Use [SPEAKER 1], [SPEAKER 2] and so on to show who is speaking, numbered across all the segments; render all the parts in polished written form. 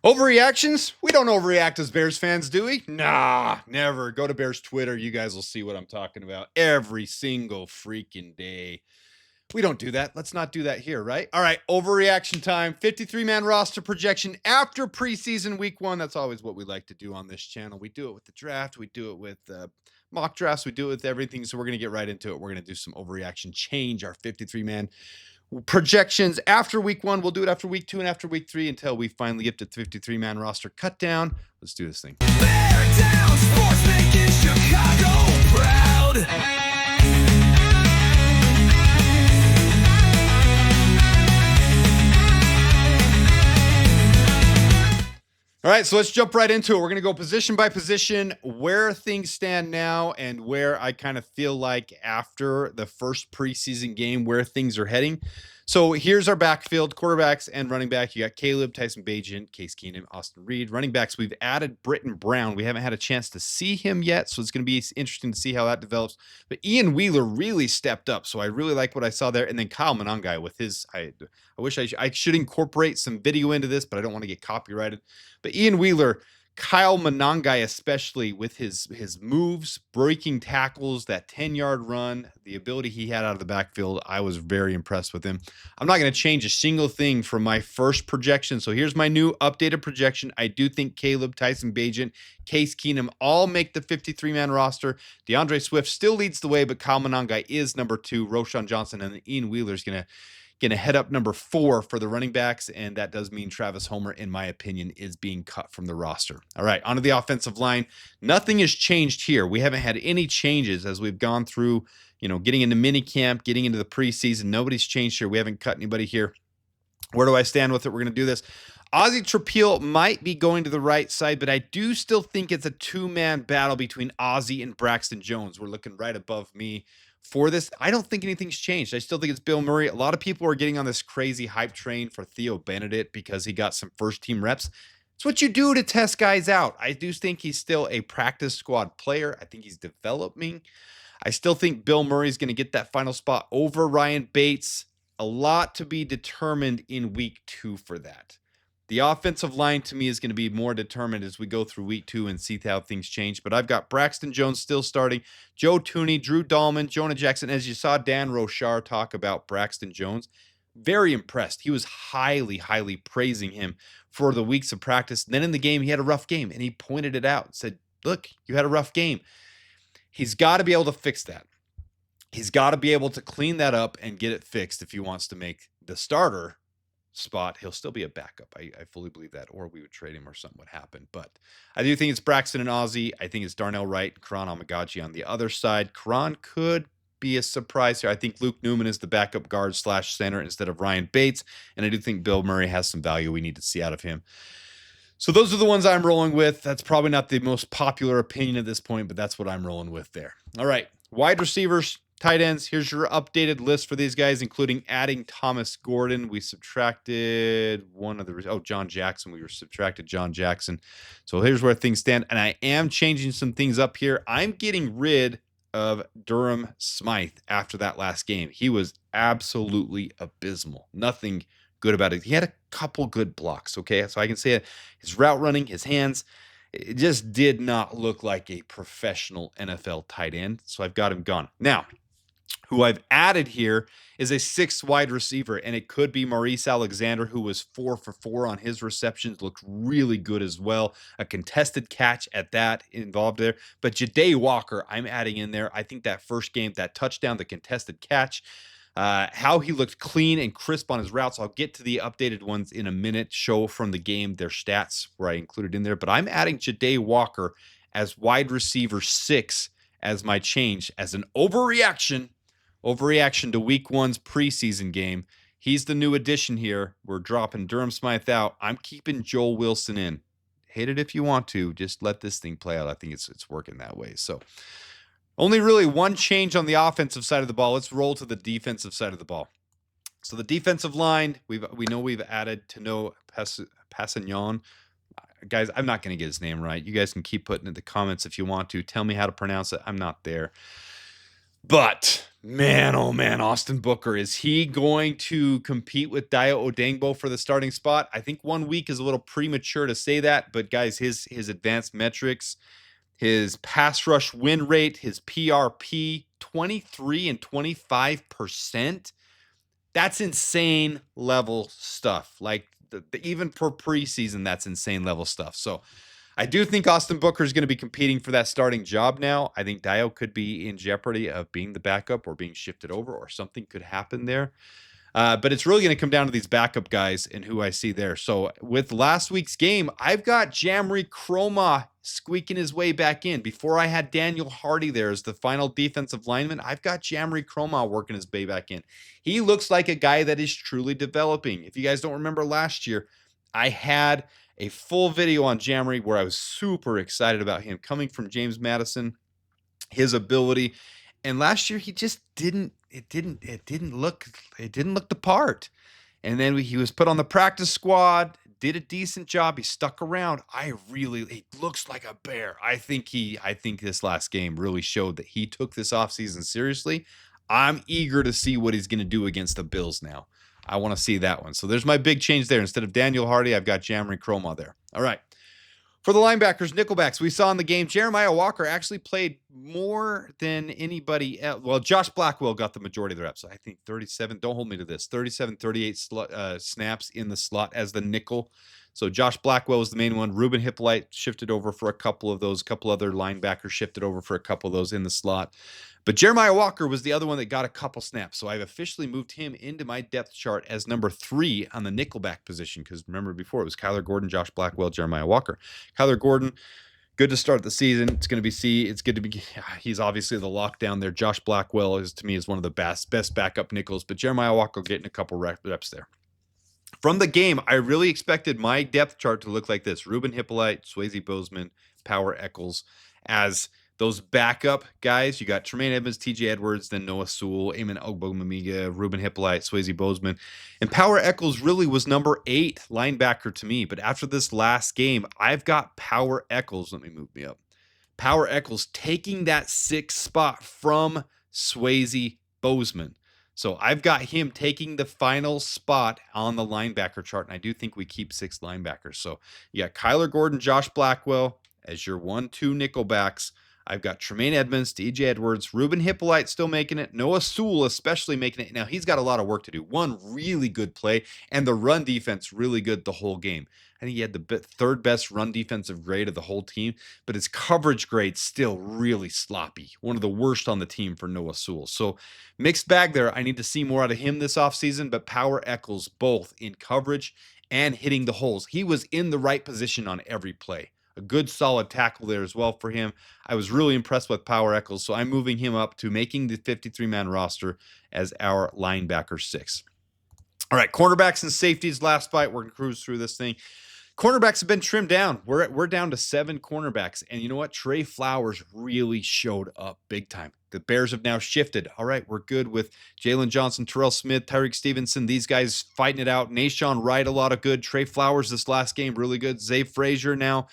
[SPEAKER 1] Overreactions? We don't overreact as Bears fans, do we? Nah, never. Go to Bears Twitter. You guys will see what I'm talking about every single freaking day. We don't do that. Let's not do that here, right? All right, overreaction time. 53-man roster projection after preseason week 1. That's always what we like to do on this channel. We do it with the draft. We do it with mock drafts. We do it with everything. So we're going to get right into it. We're going to do some overreaction, change our 53-man projections after week 1. We'll do it after week 2 and after week 3 until we finally get to 53-man roster cut down. Let's do this thing. Bear down, sports making Chicago proud. All right, so let's jump right into it. We're going to go position by position, where things stand now and where I kind of feel like after the first preseason game, where things are heading. So here's our backfield, quarterbacks and running back. You got Caleb, Tyson Bagent, Case Keenum, Austin Reed. Running backs, we've added Britton Brown. We haven't had a chance to see him yet, so it's going to be interesting to see how that develops. But Ian Wheeler really stepped up, so I really like what I saw there. And then Kyle Monangai with his, I wish I should incorporate some video into this, but I don't want to get copyrighted. But Ian Wheeler, Kyle Monangai, especially with his moves, breaking tackles, that 10-yard run, the ability he had out of the backfield, I was very impressed with him. I'm not going to change a single thing from my first projection. So here's my new updated projection. I do think Caleb, Tyson Bagent, Case Keenum all make the 53-man roster. DeAndre Swift still leads the way, but Kyle Monangai is number 2. Roschon Johnson and Ian Wheeler is going to head up number 4 for the running backs, and that does mean Travis Homer, in my opinion, is being cut from the roster. All right, onto the offensive line. Nothing has changed here. We haven't had any changes as we've gone through, getting into minicamp, getting into the preseason. Nobody's changed here. We haven't cut anybody here. Where do I stand with it? We're going to do this. Ozzie Trapeel might be going to the right side, but I do still think it's a 2-man battle between Ozzie and Braxton Jones. We're looking right above me for this. I don't think anything's changed. I still think it's Bill Murray. A lot of people are getting on this crazy hype train for Theo Benedict because he got some first-team reps. It's what you do to test guys out. I do think he's still a practice squad player. I think he's developing. I still think Bill Murray's going to get that final spot over Ryan Bates. A lot to be determined in week 2 for that. The offensive line, to me, is going to be more determined as we go through week 2 and see how things change. But I've got Braxton Jones still starting, Joe Thuney, Drew Dahlman, Jonah Jackson. As you saw Dan Rochar talk about Braxton Jones, very impressed. He was highly, highly praising him for the weeks of practice. And then in the game, he had a rough game, and he pointed it out and said, look, you had a rough game. He's got to be able to fix that. He's got to be able to clean that up and get it fixed if he wants to make the starter spot. He'll still be a backup. I fully believe that, or we would trade him or something would happen. But I do think it's Braxton and Ozzie. I think it's Darnell Wright, Karan Amagaji on the other side. Karan could be a surprise here. I think Luke Newman is the backup guard / center instead of Ryan Bates. And I do think Bill Murray has some value we need to see out of him. So those are the ones I'm rolling with. That's probably not the most popular opinion at this point, but that's what I'm rolling with there. All right, wide receivers, tight ends. Here's your updated list for these guys, including adding Thomas Gordon. We subtracted one of the, John Jackson. We subtracted John Jackson. So here's where things stand. And I am changing some things up here. I'm getting rid of Durham Smythe after that last game. He was absolutely abysmal. Nothing good about it. He had a couple good blocks, okay? So I can say it. His route running, his hands, it just did not look like a professional NFL tight end. So I've got him gone. Now, who I've added here is a 6th wide receiver, and it could be Maurice Alexander, who was 4 for 4 on his receptions, looked really good as well. A contested catch at that involved there. But Ja'Day Walker, I'm adding in there. I think that first game, that touchdown, the contested catch, how he looked clean and crisp on his routes. I'll get to the updated ones in a minute, show from the game their stats where I included in there. But I'm adding Ja'Day Walker as wide receiver 6 as my change, as an overreaction to week 1's preseason game. He's the new addition here. We're dropping Durham Smythe out. I'm keeping Joel Wilson in. Hate it if you want to. Just let this thing play out. I think it's working that way. So only really one change on the offensive side of the ball. Let's roll to the defensive side of the ball. So the defensive line, we know we've added Tano Passignon. Guys, I'm not going to get his name right. You guys can keep putting it in the comments if you want to. Tell me how to pronounce it. I'm not there. But Man, oh man, Austin Booker. Is he going to compete with Dio Odengbo for the starting spot? I think 1 week is a little premature to say that, but guys, his advanced metrics, his pass rush win rate, his PRP, 23 and 25%. That's insane level stuff. Like even for preseason, that's insane level stuff. So I do think Austin Booker is going to be competing for that starting job now. I think Dio could be in jeopardy of being the backup or being shifted over, or something could happen there. But it's really going to come down to these backup guys and who I see there. So with last week's game, I've got Jamry Chroma squeaking his way back in. Before I had Daniel Hardy there as the final defensive lineman, I've got Jamry Chroma working his way back in. He looks like a guy that is truly developing. If you guys don't remember last year, I had a full video on Jamry where I was super excited about him coming from James Madison, his ability. And last year he just didn't look the part. And then he was put on the practice squad, did a decent job. He stuck around. He looks like a bear. I think this last game really showed that he took this offseason seriously. I'm eager to see what he's going to do against the Bills now. I want to see that one. So there's my big change there. Instead of Daniel Hardy, I've got Jamry Chroma there. All right. For the linebackers, nickelbacks, we saw in the game, Jeremiah Walker actually played more than anybody else. Well, Josh Blackwell got the majority of the reps. I think 37, don't hold me to this, 37, 38 snaps in the slot as the nickel. So Josh Blackwell was the main one. Ruben Hippolyte shifted over for a couple of those. A couple other linebackers shifted over for a couple of those in the slot. But Jeremiah Walker was the other one that got a couple snaps. So I've officially moved him into my depth chart as number 3 on the nickelback position. Because remember before it was Kyler Gordon, Josh Blackwell, Jeremiah Walker. Kyler Gordon, good to start the season. It's good to be. He's obviously the lockdown there. Josh Blackwell to me one of the best backup nickels. But Jeremiah Walker getting a couple reps there. From the game, I really expected my depth chart to look like this. Ruben Hippolyte, Swayze Bozeman, Power Eccles as those backup guys. You got Tremaine Edmonds, TJ Edwards, then Noah Sewell, Eamon Ogbomamiga, Ruben Hippolyte, Swayze Bozeman. And Power Eccles really was number 8 linebacker to me. But after this last game, I've got Power Eccles. Let me move me up. Power Eccles taking that 6th spot from Swayze Bozeman. So I've got him taking the final spot on the linebacker chart, and I do think we keep 6 linebackers. So you got Kyler Gordon, Josh Blackwell as your 1-2 nickelbacks. I've got Tremaine Edmonds, TJ Edwards, Ruben Hippolyte still making it, Noah Sewell especially making it. Now, he's got a lot of work to do. One really good play, and the run defense really good the whole game. I think he had the 3rd best run defensive grade of the whole team, but his coverage grade still really sloppy. One of the worst on the team for Noah Sewell. So mixed bag there. I need to see more out of him this offseason, but Power Eccles both in coverage and hitting the holes. He was in the right position on every play. A good solid tackle there as well for him. I was really impressed with Power Eccles, so I'm moving him up to making the 53-man roster as our linebacker 6. All right, cornerbacks and safeties, last bite. We're going to cruise through this thing. Cornerbacks have been trimmed down. We're down to 7 cornerbacks. And you know what? Trey Flowers really showed up big time. The Bears have now shifted. All right, we're good with Jalen Johnson, Terrell Smith, Tyreek Stevenson. These guys fighting it out. Nashawn Wright, a lot of good. Trey Flowers this last game, really good. Zay Frazier now.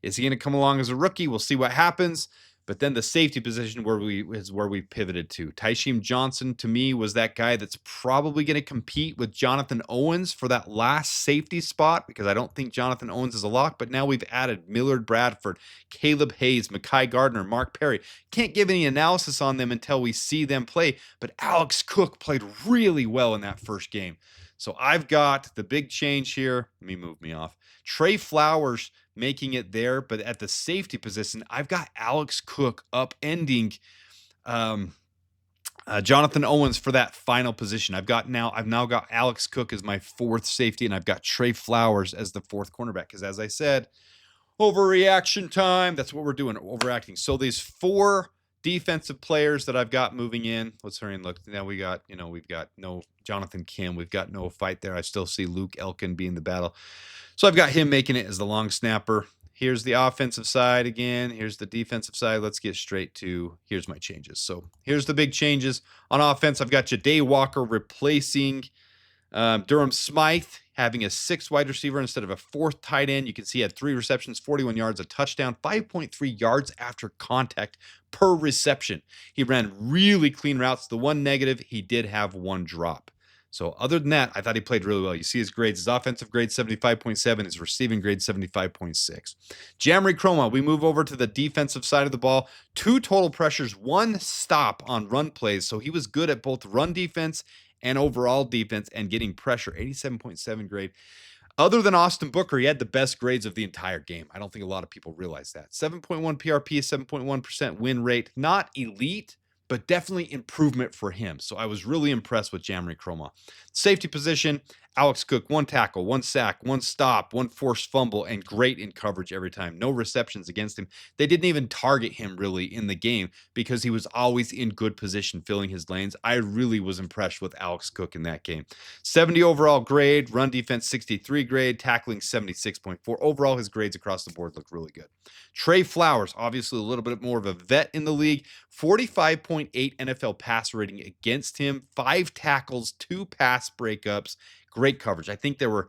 [SPEAKER 1] Is he going to come along as a rookie? We'll see what happens. But then the safety position is where we pivoted to. Tysheem Johnson, to me, was that guy that's probably going to compete with Jonathan Owens for that last safety spot, because I don't think Jonathan Owens is a lock. But now we've added Millard Bradford, Caleb Hayes, Mekhi Gardner, Mark Perry. Can't give any analysis on them until we see them play. But Alex Cook played really well in that first game. So I've got the big change here. Let me move me off. Trey Flowers making it there, but at the safety position, I've got Alex Cook upending Jonathan Owens for that final position. I've now got Alex Cook as my 4th safety, and I've got Trey Flowers as the 4th cornerback. Because as I said, overreaction time. That's what we're doing, overacting. So these 4 defensive players that I've got moving in. Let's hurry and look. Now we've got no Jonathan Kim. We've got no fight there. I still see Luke Elkin being the battle. So I've got him making it as the long snapper. Here's the offensive side again. Here's the defensive side. Let's get straight to, here's my changes. So here's the big changes. On offense, I've got Ja'Day Walker replacing Durham Smythe. having a 6th wide receiver instead of a 4th tight end. You can see he had 3 receptions, 41 yards, a touchdown, 5.3 yards after contact per reception. He ran really clean routes. The one negative, he did have 1 drop. So other than that, I thought he played really well. You see his grades. His offensive grade 75.7, his receiving grade 75.6. Jamry Chroma, we move over to the defensive side of the ball. 2 total pressures, 1 stop on run plays. So he was good at both run defense and overall defense and getting pressure. 87.7 grade. Other than Austin Booker, he had the best grades of the entire game. I don't think a lot of people realize that. 7.1 PRP, 7.1% win rate. Not elite, but definitely improvement for him. So I was really impressed with Jamry Chroma. Safety position, Alex Cook, 1 tackle, 1 sack, 1 stop, 1 forced fumble, and great in coverage every time. No receptions against him. They didn't even target him really in the game because he was always in good position filling his lanes. I really was impressed with Alex Cook in that game. 70 overall grade, run defense 63 grade, tackling 76.4. Overall, his grades across the board look really good. Trey Flowers, obviously a little bit more of a vet in the league, 45.8 NFL pass rating against him, 5 tackles, 2 pass breakups, great coverage. I think there were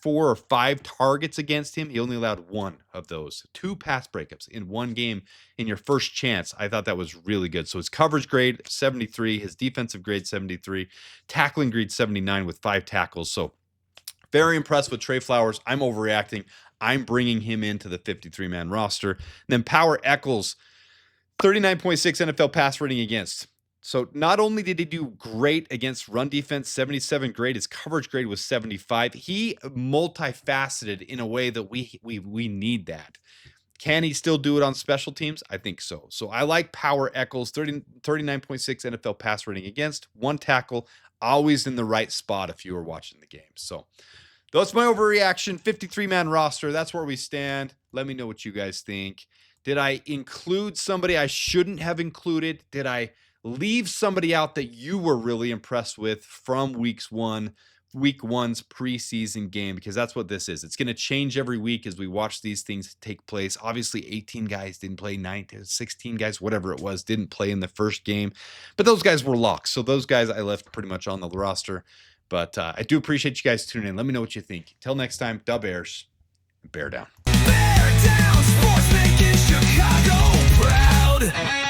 [SPEAKER 1] 4 or 5 targets against him. He only allowed 1 of those. 2 pass breakups in 1 game in your first chance. I thought that was really good. So his coverage grade 73, his defensive grade 73, tackling grade 79 with 5 tackles. So very impressed with Trey Flowers. I'm overreacting. I'm bringing him into the 53-man roster. And then Power Echols, 39.6 NFL pass rating against. So not only did he do great against run defense, 77 grade, his coverage grade was 75. He multifaceted in a way that we need that. Can he still do it on special teams? I think so. So I like Power Echols, 39.6 NFL pass rating against, 1 tackle, always in the right spot if you were watching the game. So that's my overreaction. 53-man roster. That's where we stand. Let me know what you guys think. Did I include somebody I shouldn't have included? Did I leave somebody out that you were really impressed with from week one's preseason game? Because that's what this is. It's going to change every week as we watch these things take place. Obviously, 18 guys didn't play, 16 guys, whatever it was, didn't play in the first game. But those guys were locks. So those guys I left pretty much on the roster. But I do appreciate you guys tuning in. Let me know what you think. Till next time, Dub Bears, bear down.
[SPEAKER 2] Bear down, sports making Chicago proud.